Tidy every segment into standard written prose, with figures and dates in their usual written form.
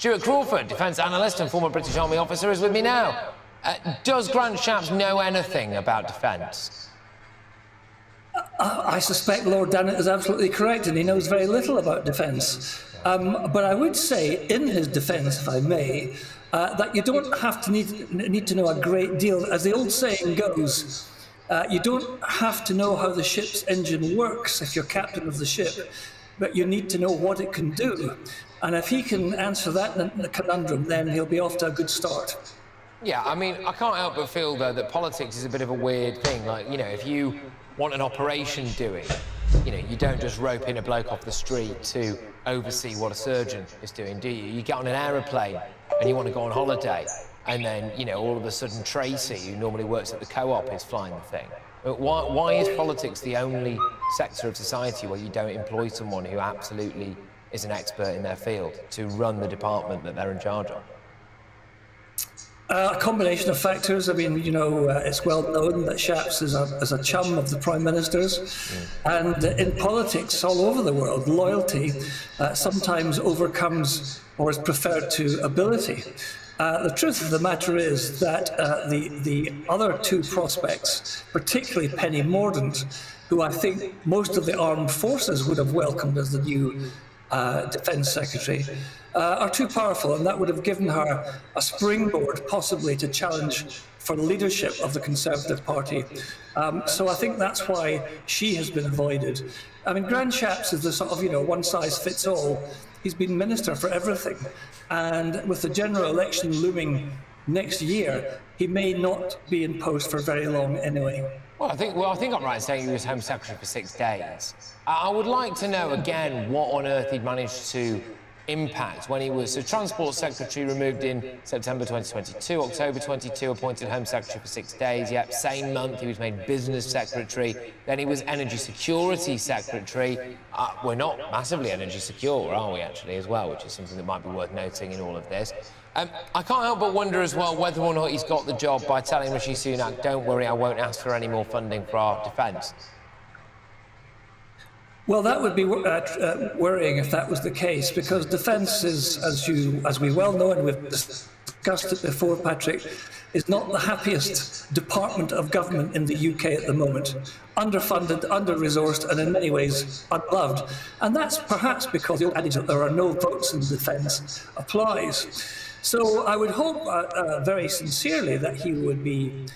Stuart Crawford, defence analyst and former British Army officer, is with me now. Does Grant Shapps know anything about defence? I suspect Lord Dannatt is absolutely correct, and he knows very little about defence. But I would say, in his defence, if I may, that you don't have to need to know a great deal. As the old saying goes, you don't have to know how the ship's engine works if you're captain of the ship, but you need to know what it can do. And if he can answer that conundrum, then he'll be off to a good start. Yeah, I mean, I can't help but feel, though, that politics is a bit of a weird thing. Like, you know, if you want an operation doing, you know, you don't just rope in a bloke off the street to oversee what a surgeon is doing, do you? You get on an aeroplane and you want to go on holiday, and then, you know, all of a sudden Tracy, who normally works at the co-op, is flying the thing. Why is politics the only sector of society where you don't employ someone who absolutely is an expert in their field to run the department that they're in charge of? A combination of factors. I mean, you know, it's well known that Shapps is a chum of the Prime Minister's. And in politics all over the world, loyalty sometimes overcomes or is preferred to ability. The truth of the matter is that the other two prospects, particularly Penny Mordaunt, who I think most of the armed forces would have welcomed as the new Defence Secretary, are too powerful, and that would have given her a springboard possibly to challenge for the leadership of the Conservative Party. So I think that's why she has been avoided. I mean, Grant Shapps is the sort of, you know, one-size-fits-all. He's been Minister for everything, and with the general election looming next year, he may not be in post for very long anyway. Well, I think I'm right in saying he was Home Secretary for 6 days. I would like to know, again, what on earth he'd managed to impact when he was Transport Secretary, removed in September 2022, October 22, appointed Home Secretary for 6 days. Yep, same month he was made Business Secretary. Then he was Energy Security Secretary. We're not massively energy secure, are we, actually, as well, which is something that might be worth noting in all of this. I can't help but wonder as well whether or not he's got the job by telling Rishi Sunak, don't worry, I won't ask for any more funding for our defence. Well, that would be worrying if that was the case, because defence is, as we well know, and we've discussed it before, Patrick, is not the happiest department of government in the UK at the moment. Underfunded, under-resourced, and in many ways unloved. And that's perhaps because the old adage that there are no votes in defence applies. So I would hope very sincerely that he would be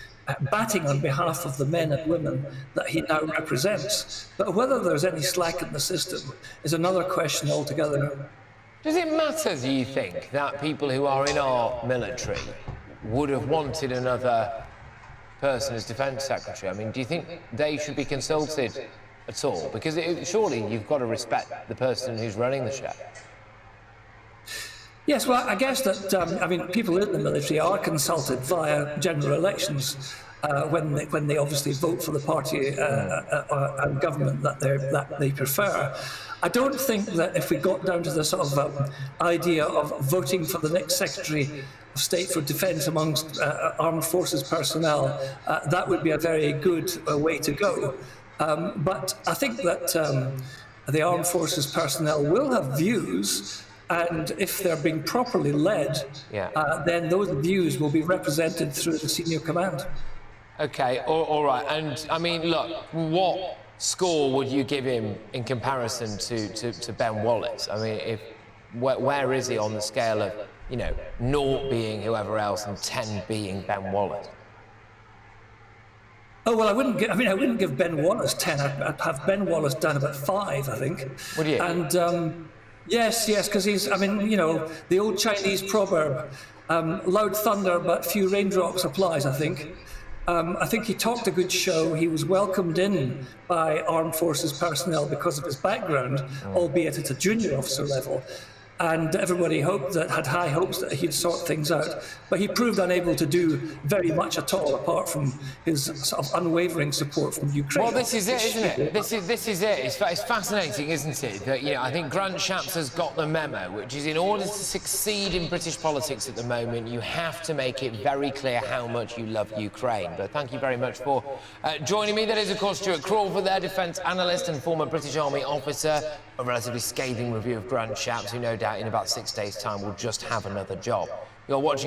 batting on behalf of the men and women that he now represents. But whether there's any slack in the system is another question altogether. Does it matter, do you think, that people who are in our military would have wanted another person as Defence Secretary? I mean, do you think they should be consulted at all? Because surely you've got to respect the person who's running the show. Yes, well, I guess that, I mean, people in the military are consulted via general elections when they obviously vote for the party and government that they prefer. I don't think that if we got down to the sort of idea of voting for the next Secretary of State for Defence amongst armed forces personnel, that would be a very good way to go. But I think that the armed forces personnel will have views, and if they're being properly led, then those views will be represented through the senior command. OK, all right. And, I mean, look, what score would you give him in comparison to Ben Wallace? I mean, where is he on the scale of, you know, 0 being whoever else and 10 being Ben Wallace? Oh, well, I wouldn't give Ben Wallace 10. I'd have Ben Wallace down about 5, I think. Would you? And, yes, because he's, I mean, you know, the old Chinese proverb, loud thunder but few raindrops applies, I think. I think he talked a good show. He was welcomed in by armed forces personnel because of his background, albeit at a junior officer level. And everybody had high hopes that he'd sort things out. But he proved unable to do very much at all, apart from his sort of unwavering support from Ukraine. Well, this is it, isn't it? This is it. It's fascinating, isn't it? That, you know, I think Grant Shapps has got the memo, which is in order to succeed in British politics at the moment, you have to make it very clear how much you love Ukraine. But thank you very much for joining me. That is, of course, Stuart Crawford, their defence analyst and former British Army officer. A relatively scathing review of Grant Shapps, who no doubt doubt in about 6 days' time will just have another job. You're watching